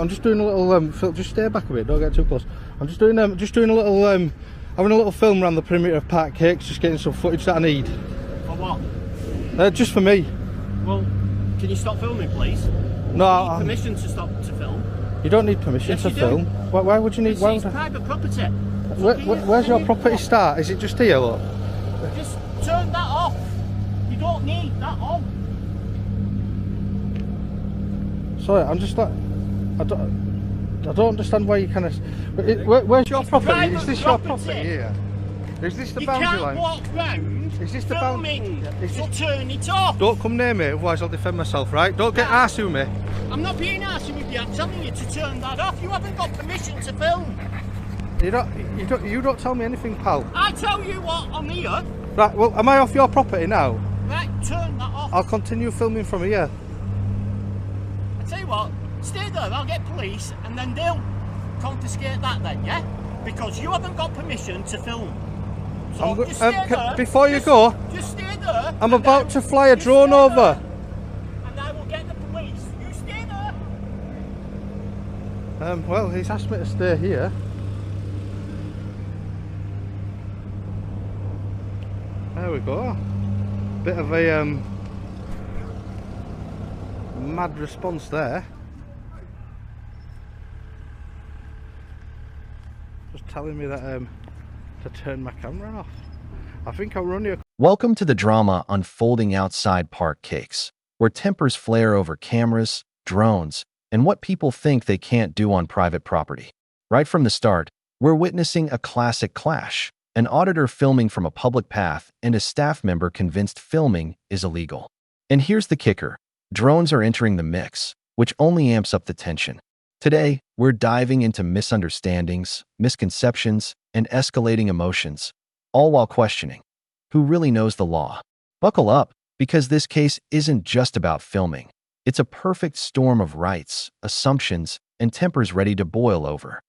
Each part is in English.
I'm just doing a little Phil, just stay back a bit, don't get too close. I'm just doing a little having a little film around the perimeter of Park Cakes, just getting some footage that I need. For what? Just for me. Well, can you stop filming, please? No, You need permission to stop to film. You don't need permission to film. Why would you need? Why it's private property. Where's your property start? Is it just here? Look. Just turn that off. You don't need that on. Sorry, I'm just like, I don't understand why you kind of. Where's your property? Is this your property here? Is this the boundary line? You can't walk round. Is this the filming? So turn it off. Don't come near me, otherwise I'll defend myself. Right? Don't get arsey with me. I'm not being arsey with you. I'm telling you to turn that off. You haven't got permission to film. You don't tell me anything, pal. I tell you what, I'm here. Right. Well, am I off your property now? Right. Turn that off. I'll continue filming from here. I tell you what. Stay there. I'll get police, and then they'll confiscate that. Then, yeah. Because you haven't got permission to film. So just stay there. Before you go, just stay there. I'm about to fly a drone over. And I will get the police. You stay there. Well, he's asked me to stay here. There we go. Bit of a mad response there. Just telling me that to turn my camera off. I think I'll run you. Welcome to the drama unfolding outside Park Cakes, where tempers flare over cameras, drones, and what people think they can't do on private property. Right from the start, we're witnessing a classic clash, an auditor filming from a public path and a staff member convinced filming is illegal. And here's the kicker. Drones are entering the mix, which only amps up the tension. Today, we're diving into misunderstandings, misconceptions, and escalating emotions, all while questioning, who really knows the law? Buckle up, because this case isn't just about filming. It's a perfect storm of rights, assumptions, and tempers ready to boil over.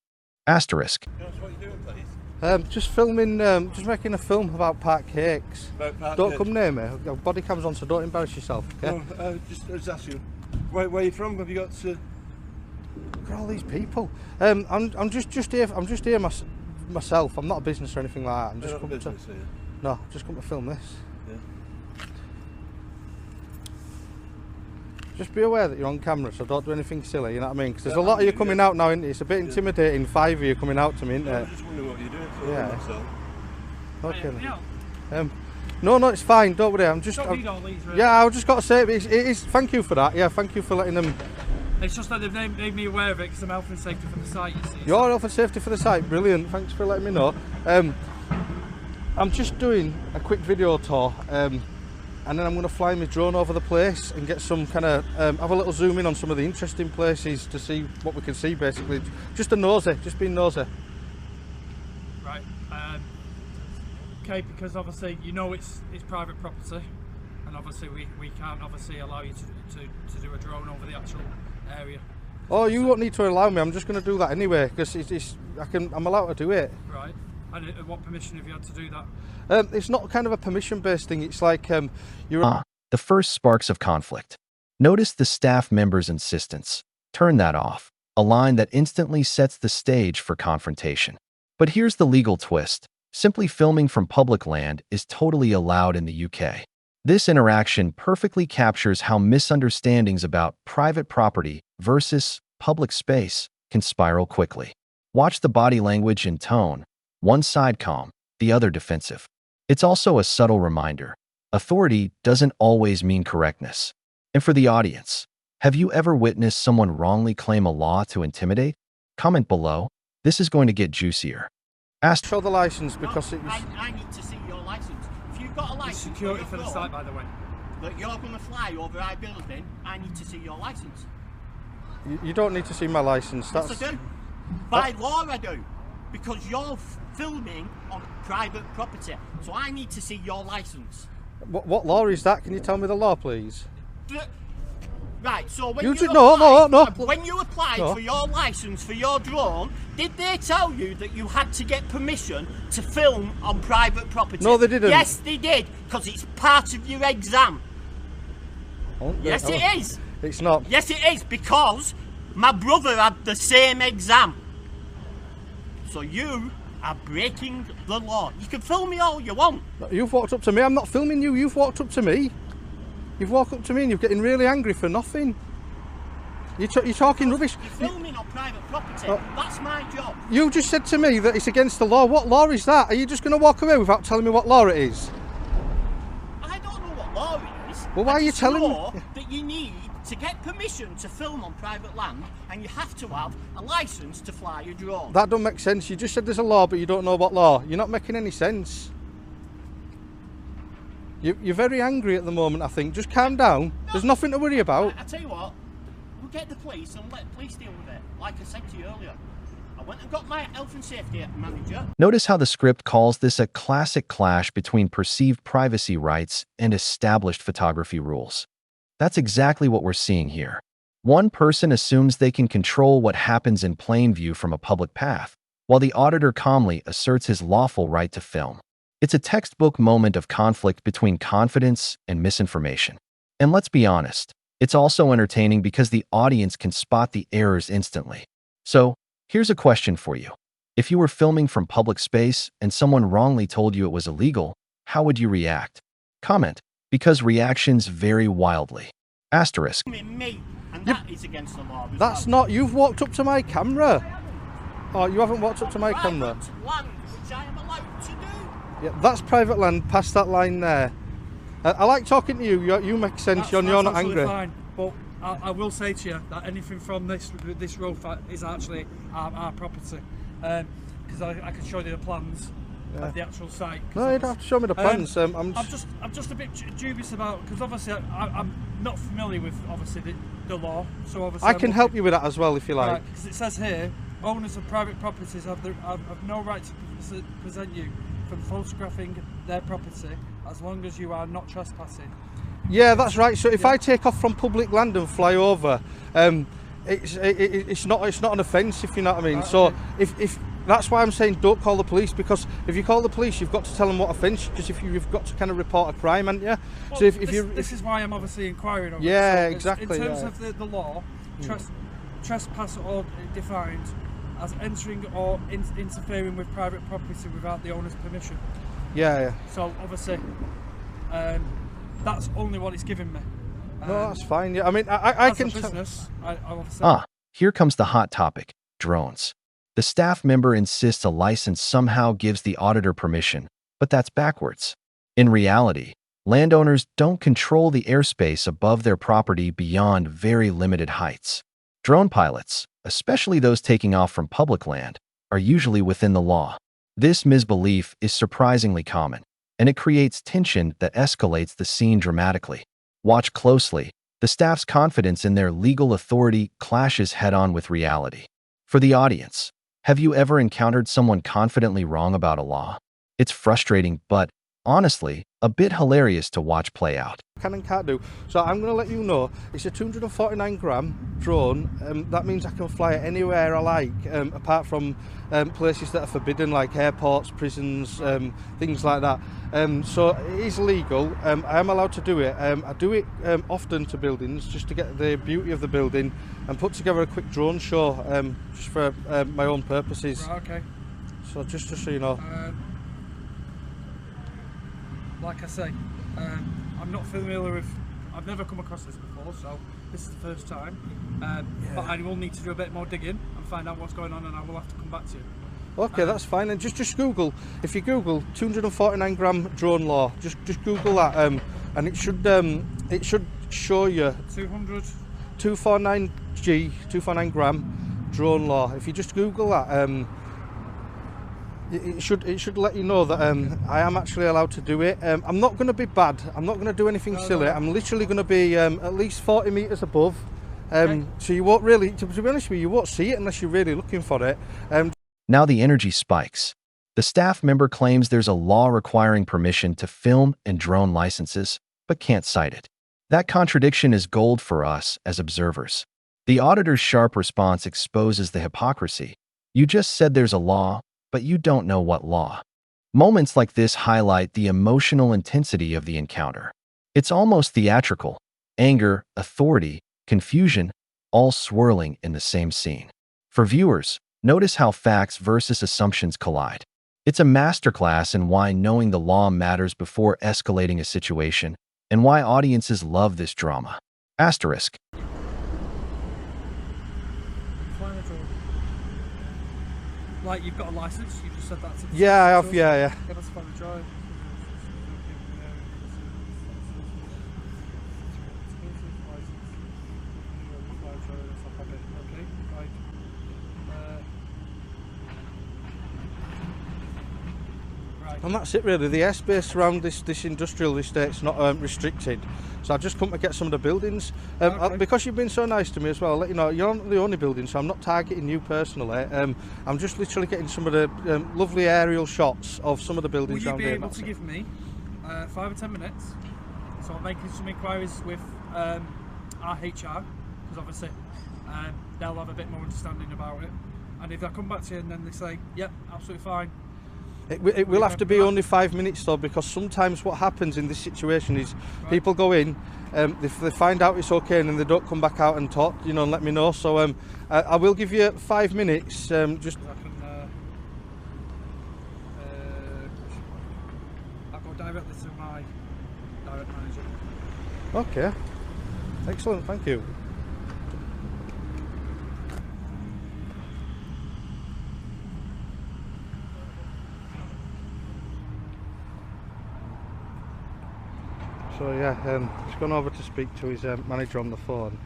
Asterisk. What are you doing, please? Just filming, just making a film about Park Cakes. Don't come near me. I've got body cams on, so don't embarrass yourself. Okay? No, just ask you. Where are you from? Have you got to? Look at all these people. I'm just here myself. I'm not a business or anything like that. I'm just coming to. No, I've just come to film this. Yeah. Just be aware that you're on camera, so don't do anything silly. You know what I mean? Because there's a lot of you coming out now. Isn't it? It's a bit intimidating. 5 of you coming out to me, isn't it? I was just wondering what you're doing. So okay. No, it's fine. Don't worry. I'm just. Need all these, really. Yeah, I've just got to say it is. Thank you for that. Yeah, thank you for letting them. It's just that they've made me aware of it because I'm health and safety for the site, you see. You're health and safety for the site. Brilliant. Thanks for letting me know. I'm just doing a quick video tour, and then I'm going to fly my drone over the place and get some kind of have a little zoom in on some of the interesting places to see what we can see. Basically, just a nosy, just being nosy. Right. Okay, because obviously you know it's private property, and obviously we can't obviously allow you to do a drone over the actual area. Oh, you won't need to allow me. I'm just going to do that anyway because I'm allowed to do it. Right. And what permission have you had to do that? It's not kind of a permission-based thing. It's like the first sparks of conflict. Notice the staff member's insistence. Turn that off. A line that instantly sets the stage for confrontation. But here's the legal twist. Simply filming from public land is totally allowed in the UK. This interaction perfectly captures how misunderstandings about private property versus public space can spiral quickly. Watch the body language and tone. One side calm, the other defensive. It's also a subtle reminder. Authority doesn't always mean correctness. And for the audience, have you ever witnessed someone wrongly claim a law to intimidate? Comment below. This is going to get juicier. Show the license because it's... I need to see your license. If you've got a license... Security for the site, by the way. That you're going to fly over our building, I need to see your license. You don't need to see my license. Yes, I do. By law, I do. Because you're filming on private property, so I need to see your license. What law is that? Can you tell me the law, please? Right, so when when you applied for your license for your drone, did they tell you that you had to get permission to film on private property? No, they didn't. Yes, they did, because it's part of your exam. Yes, it is. It's not. Yes, it is, because My brother had the same exam. So you are breaking the law. You can film me all you want. You've walked up to me. I'm not filming you. You've walked up to me. You've walked up to me and you're getting really angry for nothing. You're talking rubbish. You're filming on private property. That's my job. You just said to me that it's against the law. What law is that? Are you just going to walk away without telling me what law it is? I don't know what law it is. Well, why are you telling me? That you need to get permission to film on private land, and you have to have a license to fly a drone. That don't make sense. You just said there's a law, but you don't know what law. You're not making any sense. You're very angry at the moment, I think. Just calm down. No, there's nothing to worry about. I tell you what, we'll get the police and let the police deal with it. Like I said to you earlier, I went and got my health and safety manager. Notice how the script calls this a classic clash between perceived privacy rights and established photography rules. That's exactly what we're seeing here. One person assumes they can control what happens in plain view from a public path, while the auditor calmly asserts his lawful right to film. It's a textbook moment of conflict between confidence and misinformation. And let's be honest, it's also entertaining because the audience can spot the errors instantly. So, here's a question for you. If you were filming from public space and someone wrongly told you it was illegal, how would you react? Comment, because reactions vary wildly. Asterisk. Me, and that is against the law. That's not. You've walked up to my camera. Oh, you haven't walked up to my camera. Land, which I am allowed to do. Yeah, that's private land. Past that line there. I like talking to you. You make sense. You're not angry. Fine, but I will say to you that anything from this road is actually our property, because I can show you the plans. Yeah. Of the actual site. No, you don't have to show me the plans. I'm just a bit dubious about, because obviously I'm not familiar with obviously the law. So obviously I can help you with that as well if you like. Because it says here, owners of private properties have no right to present you from photographing their property as long as you are not trespassing. Yeah, that's right. So if I take off from public land and fly over, it's not an offence, if you know what I mean. Right, so okay. if that's why I'm saying don't call the police, because if you call the police, you've got to tell them what offence, because you've got to kind of report a crime, haven't you? Well, so this is why I'm obviously inquiring over yeah, it. So exactly. In terms of the law, trespass or defined as entering or interfering with private property without the owner's permission. Yeah. So obviously, that's only what it's given me. No, that's fine. Yeah, I mean, I can. Here comes the hot topic: drones. The staff member insists a license somehow gives the auditor permission, but that's backwards. In reality, landowners don't control the airspace above their property beyond very limited heights. Drone pilots, especially those taking off from public land, are usually within the law. This misbelief is surprisingly common, and it creates tension that escalates the scene dramatically. Watch closely. The staff's confidence in their legal authority clashes head-on with reality. For the audience, have you ever encountered someone confidently wrong about a law? It's frustrating, but honestly, a bit hilarious to watch play out. Can and can't do. So I'm going to let you know, it's a 249 gram drone. That means I can fly it anywhere I like, apart from places that are forbidden, like airports, prisons, things like that. So it is legal. I am allowed to do it. I do it often to buildings, just to get the beauty of the building and put together a quick drone show, just for my own purposes. Right, okay. So just so you know. Like I say, I'm not familiar with, I've never come across this before, so this is the first time. But I will need to do a bit more digging and find out what's going on, and I will have to come back to you. Okay, that's fine. And just Google, if you Google 249 gram drone law, just Google that, and it should show you 249 gram drone law. If you just Google that, it should let you know that I am actually allowed to do it. I'm not going to be bad. I'm not going to do anything silly. No. I'm literally going to be at least 40 metres above. Okay. So you won't really, to be honest with you, you won't see it unless you're really looking for it. Now the energy spikes. The staff member claims there's a law requiring permission to film and drone licenses, but can't cite it. That contradiction is gold for us as observers. The auditor's sharp response exposes the hypocrisy. You just said there's a law, but you don't know what law. Moments like this highlight the emotional intensity of the encounter. It's almost theatrical. Anger, authority, confusion, all swirling in the same scene. For viewers, notice how facts versus assumptions collide. It's a masterclass in why knowing the law matters before escalating a situation, and why audiences love this drama. Asterisk. Flying a drone. Like, you've got a license, you just said that to the Yeah, I have, yeah. Yeah, that's fine, drive. Okay, right. Right. And that's it really. The airspace around this industrial estate's not restricted, so I've just come to get some of the buildings. Okay. Because you've been so nice to me as well, I'll let you know, you're not the only building, so I'm not targeting you personally. I'm just literally getting some of the lovely aerial shots of some of the Will buildings you around be here. able to give me 5 or 10 minutes? So I'm making some inquiries with our HR, because obviously they'll have a bit more understanding about it. And if I come back to you and then they say, yep, absolutely fine. It will have to be only 5 minutes though, because sometimes what happens in this situation is people go in, they find out it's okay, and then they don't come back out and talk, you know, and let me know. So I will give you 5 minutes. Just I can, I'll go directly to my direct manager. okay, excellent, thank you. So yeah, he's gone over to speak to his manager on the phone,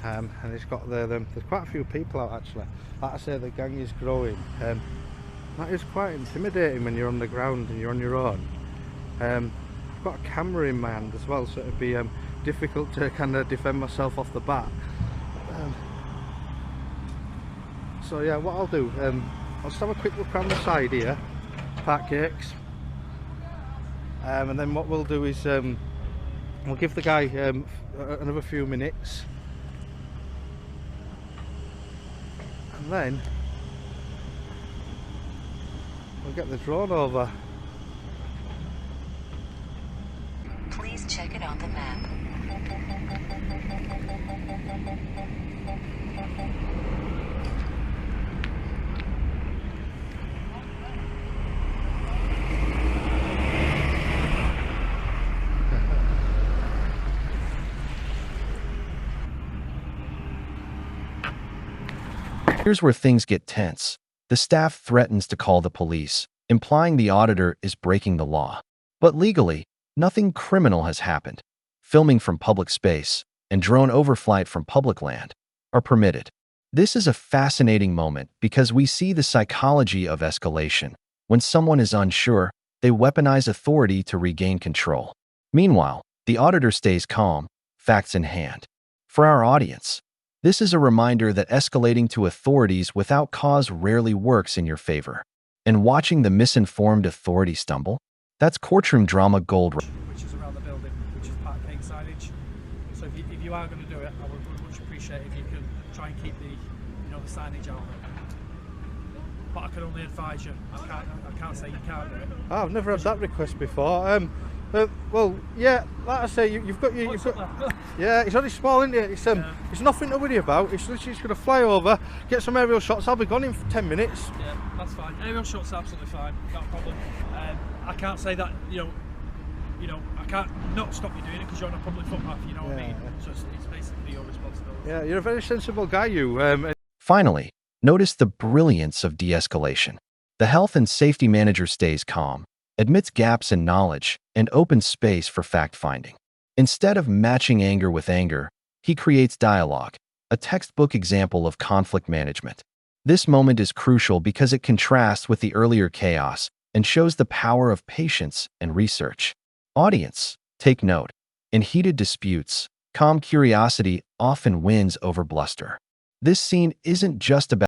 and he's got there's quite a few people out actually. Like I say, the gang is growing. That is quite intimidating when you're on the ground and you're on your own. I've got a camera in my hand as well, so it'd be difficult to kind of defend myself off the bat. So yeah, what I'll do, I'll just have a quick look around the side here, park cakes, and then what we'll do is we'll give the guy another few minutes, and then we'll get the drone over. Please check it on the map. Here's where things get tense. The staff threatens to call the police, implying the auditor is breaking the law. But legally, nothing criminal has happened. Filming from public space and drone overflight from public land are permitted. This is a fascinating moment because we see the psychology of escalation. When someone is unsure, they weaponize authority to regain control. Meanwhile, the auditor stays calm, facts in hand. For our audience, this is a reminder that escalating to authorities without cause rarely works in your favor. And watching the misinformed authority stumble? That's courtroom drama gold. Which is around the building, which is park cake signage. So if you are going to do it, I would much appreciate if you could try and keep the the signage out. But I can only advise you. I can't say you can't do it. Oh, I've never had that request before. Well, yeah, like I say, you've got yeah, it's only small, isn't it? It's nothing to worry about. It's literally just going to fly over, get some aerial shots. I'll be gone in 10 minutes. Yeah, that's fine. Aerial shots are absolutely fine, not a problem. I can't say that I can't not stop you doing it because you're on a public footpath. You know what I mean? So it's basically your responsibility. Yeah, you're a very sensible guy, you. Finally, notice the brilliance of de-escalation. The health and safety manager stays calm, admits gaps in knowledge, and opens space for fact-finding. Instead of matching anger with anger, he creates dialogue, a textbook example of conflict management. This moment is crucial because it contrasts with the earlier chaos and shows the power of patience and research. Audience, take note. In heated disputes, calm curiosity often wins over bluster. This scene isn't just about